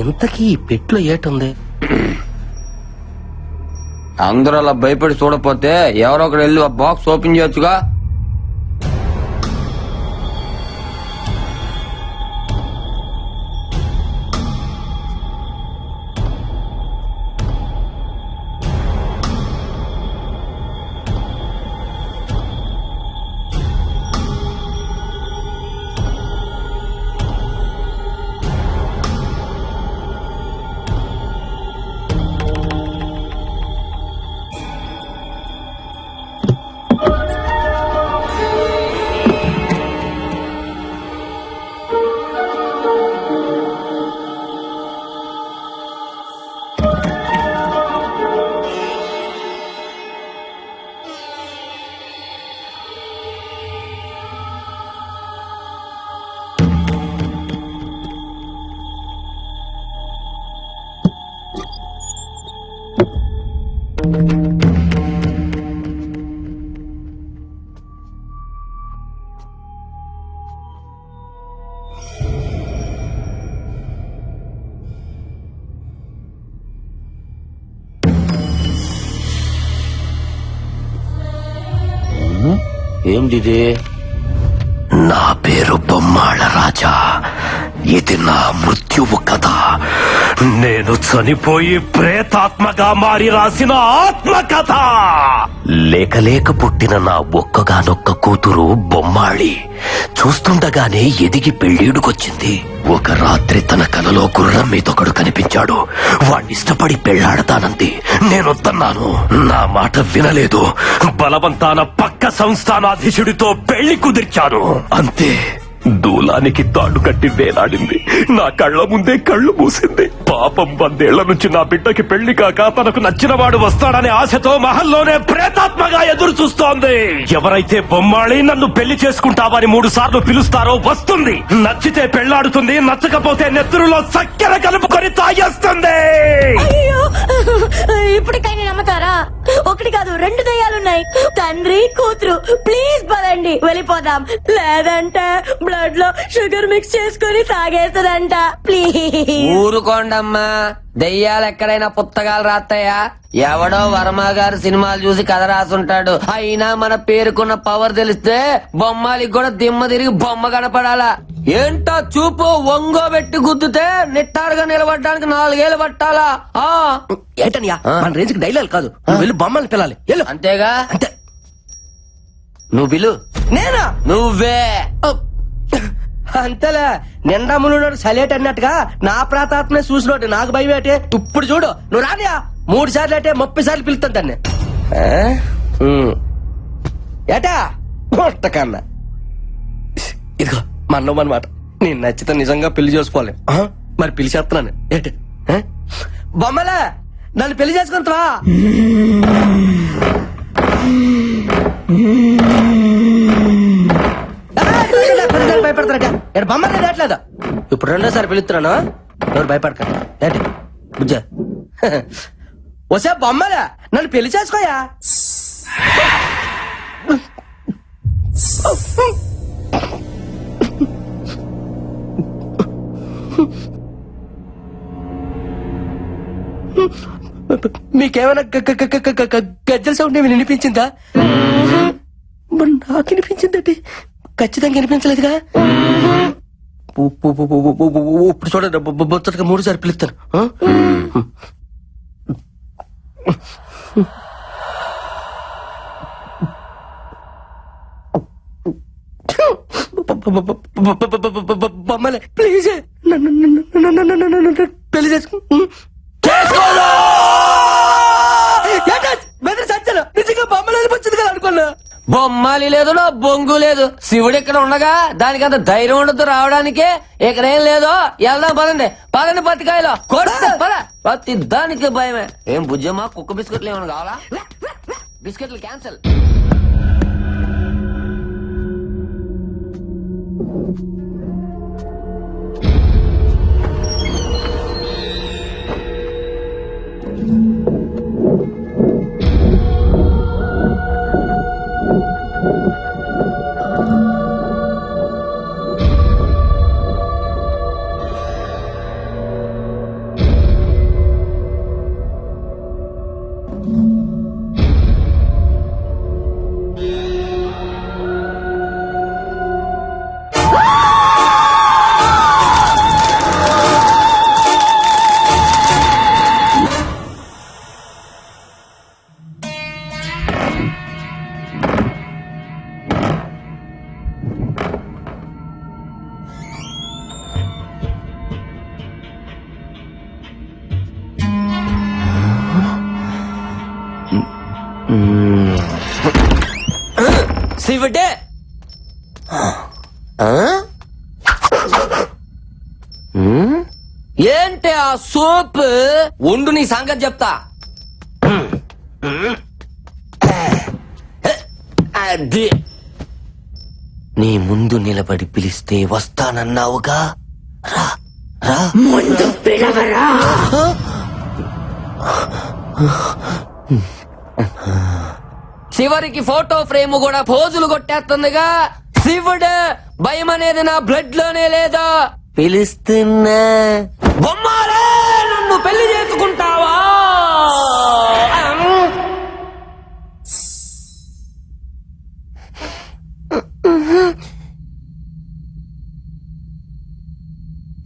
ఇంతకీ ఈ పెట్లో ఏటుంది? అందరూ అలా భయపడి చూడపోతే ఎవరో ఒకరు వెళ్ళి ఆ బాక్స్ ఓపెన్ చేయొచ్చుగా. ఏంటిది? నా పేరు బొమ్మాళ రాజా. ఇది నా మృత్యువు కథ. నేను చనిపోయి ప్రేతాత్మగా మారి రాసిన ఆత్మకథ. లేక పుట్టిన నా ఒక్కగానొక్క కూతురు బొమ్మాళి చూస్తుండగానే ఎదిగి పెళ్ళీడుకొచ్చింది. ఒక రాత్రి తన కలలో గుర్రం మీదొకడు కనిపించాడు. వాణ్ణిష్టపడి పెళ్లాడతానంది. నేనొద్దన్నాను. నా మాట వినలేదు. బలవంతాన పక్క సంస్థానాధీశుడితో పెళ్లి కుదిర్చాను. అంతే, దూలానికి తాడు కట్టి వేలాడింది. నా కళ్ల ముందే కళ్ళు మూసింది. పాపం 100 ఏళ్ల నుంచి నా బిడ్డకి పెళ్లి కాక తనకు నచ్చిన వాడు వస్తాడనే ఆశతో మహల్లోనే ప్రేతాత్మగా ఎదురు చూస్తోంది. ఎవరైతే బొమ్మాళి నన్ను పెళ్లి చేసుకుంటావని 3 సార్లు పిలుస్తారో వస్తుంది. నచ్చితే పెళ్లాడుతుంది, నచ్చకపోతే నెత్తురులో చక్కెర కలుపుకొని తాగేస్తుంది. ఇప్పటికైనా నమ్ముతారా? 1 కాదు 2 దయ్యాలున్నాయి. తండ్రి కూతురు. ప్లీజ్ పదండి, వెళ్ళిపోదాం. లేదంటే బ్లడ్ లో షుగర్ మిక్స్ చేసుకుని తాగేస్తుందంట. ప్లీజ్ ఊరుకోండమ్మా. దెయ్యాలు ఎక్కడైనా పుస్తకాలు రాస్తాయా? ఎవడో వర్మ గారు సినిమాలు చూసి కథ రాసుంటాడు. అయినా మన పేరుకున్న పవర్ తెలిస్తే బొమ్మాలికి కూడా దిమ్మ తిరిగి బొమ్మ కనపడాలా? ఏంటో చూపు ఒంగోబెట్టి గుద్దుతే నిట్టారుగా నిలబడడానికి 4 ఏళ్ళు పట్టాలా? ఏంటనియా మన రేంజ్ కి డైలాగ్ కాదు. నువ్వు వెళ్ళి బొమ్మల్ని పిల్లాలి. అంతేగా? అంతే. నువ్వు పిలు. నేనా? నువ్వే. అంతేలే, నిండా మునుడు సలేట్ అన్నట్టుగా నా ప్రాతాత్మే చూసినోటి నాకు భయం ఏంటి? ఇప్పుడు చూడు, నువ్వు రానియా 3 సార్లు అంటే 30 సార్లు పిలుస్తాను దాన్ని. ఏటా కన్నా ఇదిగో మన్నో అనమాట. నేను నచ్చితే నిజంగా పెళ్లి చేసుకోవాలి. మరి పెళ్లి చేస్తున్నాను ఏంటి? బొమ్మలే నన్ను పెళ్లి చేసుకుంటావా? భయపడతారట. బొమ్మలే రావట్లేదు. ఇప్పుడు 2సారి పిలుస్తున్నాను. ఎవరు భయపడకండి. ఏంటి బుజ్జ? వసే బొమ్మలే నన్ను పెళ్లి చేసుకోయా? మీకేమైనా గజ్జల సౌండ్ ఏమి వినిపించిందా? మరి నాకు వినిపించిందండి. ఖచ్చితంగా వినిపించలేదుగా. ఇప్పుడు చూడండి, బొచ్చటగా 3 సార్లు పిలుస్తాను. బొమ్మలే ప్లీజ్ పెళ్లి చేసుకో. సత్యాలు నిజంగా బొమ్మలు వచ్చింది కదా అనుకున్నా. బొమ్మాలి లేదు, నా బొంగు లేదు. శివుడు ఇక్కడ ఉండగా దానికి అంత ధైర్యం ఉండదు రావడానికి. ఇక్కడేం లేదు. వెళ్దాం పదండి. పదండి పత్తికాయలో పత్తి దానికి భయమే. ఏం బుజ్జమ్మా, కుక్క బిస్కెట్లు ఏమైనా కావాలా? బిస్కెట్లు క్యాన్సల్. శివుడే. ఆ? ఏంటి ఆ సోప్? ఉండు నీ సంగతి చెప్తా. అది నీ ముందు నిలబడి పిలిస్తే వస్తానన్నావుగా, రా రా. ముందు పిలవరా. చివరికి ఫోటో ఫ్రేమ్ కూడా పోజులు కొట్టేస్తుందిగా. శివుడు భయం అనేది నా బ్లడ్ లోనే లేదా. పిలుస్తున్నా బొమ్మాలే, నన్ను పెళ్లి చేసుకుంటావా?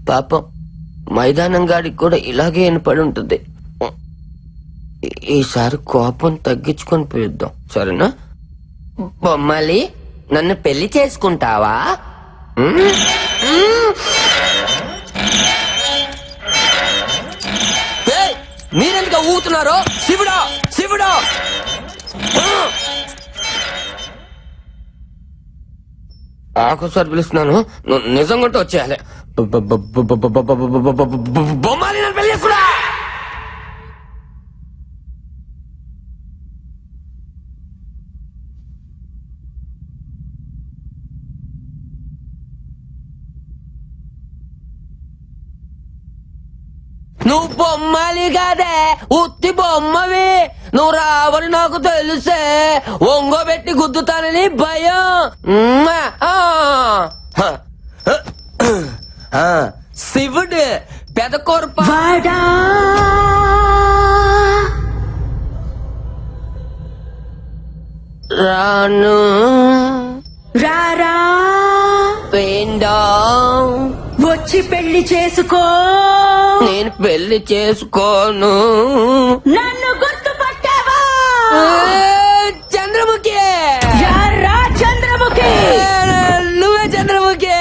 పాపం మైదానం గాడికి కూడా ఇలాగే వినపడి ఉంటుంది. ఈసారి కోపం తగ్గించుకొని పిలుద్దాం, సరేనా? బొమ్మాలి, నన్ను పెళ్లి చేసుకుంటావా? ఏయ్, మీరెందుకు ఊగుతున్నారో? శివుడా శివుడా. ఆకోసారి పిలుస్తున్నాను, నువ్వు నిజంగా వచ్చేయాలి. బొమ్మాలి, నన్ను పెళ్లి చేసుకున్నా. నువ్వు బొమ్మలి కాదే, ఉత్తి బొమ్మవి. నువ్వు రావని నాకు తెలుసే, ఒంగోబెట్టి గుద్దుతానని భయం. శివుడు పెదకొరప వాడా రాను రారా, వేండా వచ్చి పెళ్లి చేసుకో. నేను పెళ్లి చేసుకోను. నన్ను గుర్తుపట్టావా? చంద్రముఖి, యారా చంద్రముఖి. నువ్వే చంద్రముఖి.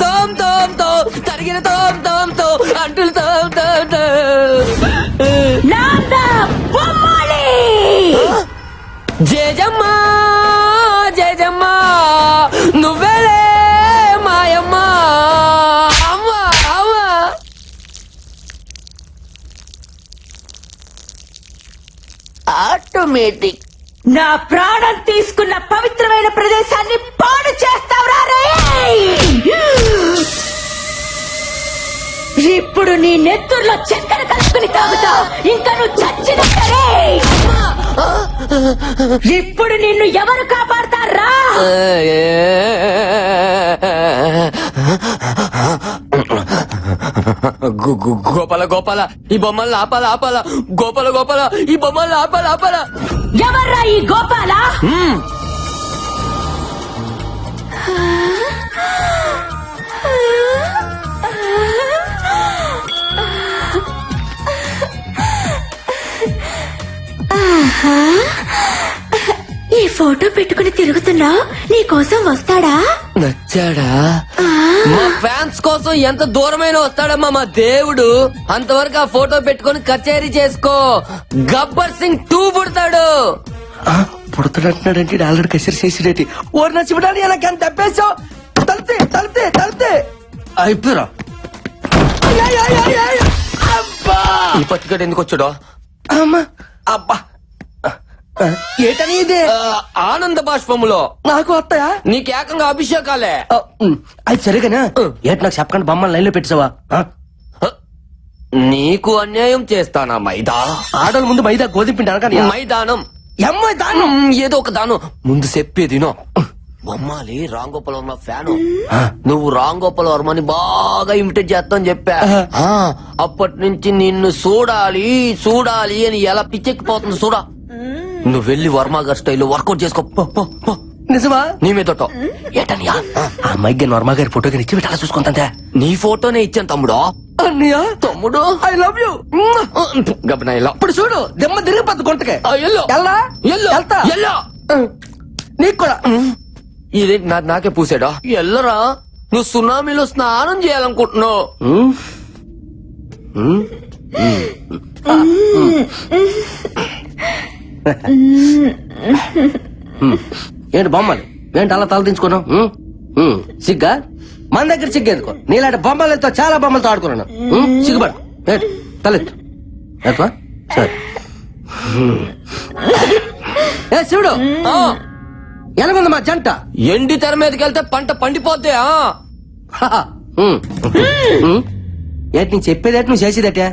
తోమ్ తోమ్ తో తరిగిన తోమ్ తోమ్ తో అంటులు తోమ్ తోమ్ తో. నాన్న బొమ్మాలి. జేజమ్మ జేజమ్మ, నువ్వేలే మాయమ్మ. అమ్మ అమ్మ. ఆటోమేటిక్. నా ప్రాణం తీసుకున్న పవిత్రమైన ప్రదేశాన్ని పాడు చేస్తావురా రే. ఇప్పుడు నీ నెత్తుర్లో చక్కెర కలుపుకుని తాగుతావు. ఇంకా నువ్వు చచ్చినట్టే. ఇప్పుడు నిన్ను ఎవరు కాపాడతారా? గోపాల గోపాల, ఈ బొమ్మల్ని ఆపాల ఆపాల. గోపాల గోపాల, ఈ బొమ్మల్ని ఆపాల ఆపాల. ఎవర్రా ఈ గోపాల? ఈ ఫోటో పెట్టుకుని తిరుగుతున్నా, నీ కోసం వస్తాడా? నచ్చాడా? మా ఫ్యాన్స్ కోసం ఎంత దూరమైన వస్తాడమ్మా మా దేవుడు. అంతవరకు ఆ ఫోటో పెట్టుకుని కచేరీ చేసుకో. గబ్బర్ సింగ్ 2 పుడతాడు. పుడతాడంటున్నాడంటే ఆల్రెడీ కసిరి చేసిడేటి. ఓరి నా శివడాని నాకు ఎంత తప్పేసావు. తలితే తలితే తలితే అయిపోయారా? ఈ పత్రికడు ఎందుకు వచ్చాడో? అమ్మా అబ్బా, ఏటని ఇది? ఆనంద బాష్పములో నాకు వస్తాయా? నీకేకంగా అభిషేకాలే. అది సరిగానా? ఏట నాకు చెప్పకుండా బొమ్మలు లైన్ లో పెట్టావా? నీకు అన్యాయం చేస్తానా మైదా? ఆడల ముందు మైదా గోధుమ పిండి అనగా మైదానం అమ్మాయి దానం ఏదో ఒక దానం ముందు చెప్పేదినో. బొమ్మాలి రాంగోపాల్ వర్మ ఫ్యాను. నువ్వు రాంగోపాల్ వర్మని బాగా ఇమిటేట్ చేస్తావు చెప్పా. అప్పటి నుంచి నిన్ను చూడాలి చూడాలి అని ఎలా పిచ్చెక్కిపోతుంది చూడా. నువ్వు వెళ్ళి వర్మ గారి స్టైల్లో వర్కౌట్ చేసుకో. నిజమా? నీ మీదటో ఏటనియా? ఆ అమ్మాయికి వర్మ గారి ఫోటో ఇచ్చి పెట్టాలా చూసుకుంటా. నీ ఫోటోనే ఇచ్చాను తమ్ముడు. అన్నయ్య తమ్ముడు ఐ లవ్ యూ. గబనా ఇలా ఇప్పుడు చూడు దెమ్మ తిరిగిపోద్దు గుంటకి. ఎల్లో ఎల్లా ఎల్లో వెళ్తా. ఎల్లో. నీకు కూడా ఇది నాకే పూసాడా? ఎల్లరా, నువ్వు సునామీలో స్నానం చేయాలనుకుంటున్నావు. ఏంటి బొమ్మలు ఏంటి అలా తల దించుకున్నావు సిగ్గా మన దగ్గర సిగ్గేందుకో నీలాంటి బొమ్మలతో చాలా బొమ్మలతో ఆడుకున్నాను సిగ్గుపడు ఏంటి తలెత్తు ఎత్తువా సరే ఏ శివుడు ఎలాగుంది మా జంట ఎండి తెర మీదకి వెళ్తే పంట పండిపోద్ది ఆ. ఏంటి నేను చెప్పేది ఏంటి నువ్వు చేసేదటే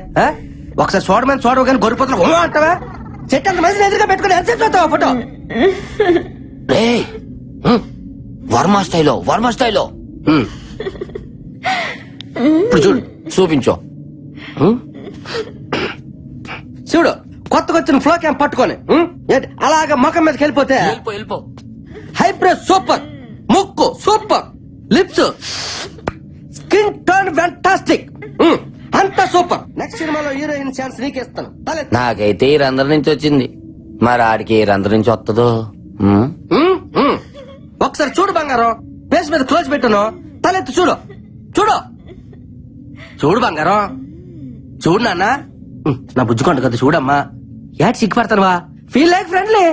ఒకసారి చూడమని చూడవు కానీ గొర్రెపోతున్నా అంటావా చెట్టు అంత మంది ఎదురుగా పెట్టుకుని ఎంత చూస్తావా ఫోటో రేయ్, వర్మ స్టైలో ఇప్పుడు చూడు చూపించు. చూడు కొత్తగా వచ్చిన ఫ్లో క్యాంప్ పట్టుకొని ఏంటి అలాగా ముఖం మీదకి వెళ్ళిపోతే వెళ్ళిపో హైబ్రిడ్ సూపర్ ముక్కు super lips skin tone fantastic అంతా సూపర్ నెక్స్ట్ సినిమాలో హీరోయిన్ ఛాన్స్ నీకేస్తాను తలెత్తు. నాకైతే ఈ రంధ్రం నుంచి వచ్చింది, మరి ఆడికి ఏ రంధ్రం నుంచి వస్తుందో. ఒకసారి చూడు బంగారం ఫేస్ మీద క్లోజ్ పెట్టాను తలెత్తు చూడు చూడు చూడు బంగారం చూడు నాన్న నా బుజ్జుకుంట కదా చూడమ్మా యాడ్ సిగ్గుపడతానువా ఫీల్ లైక్ ఫ్రెండ్లీ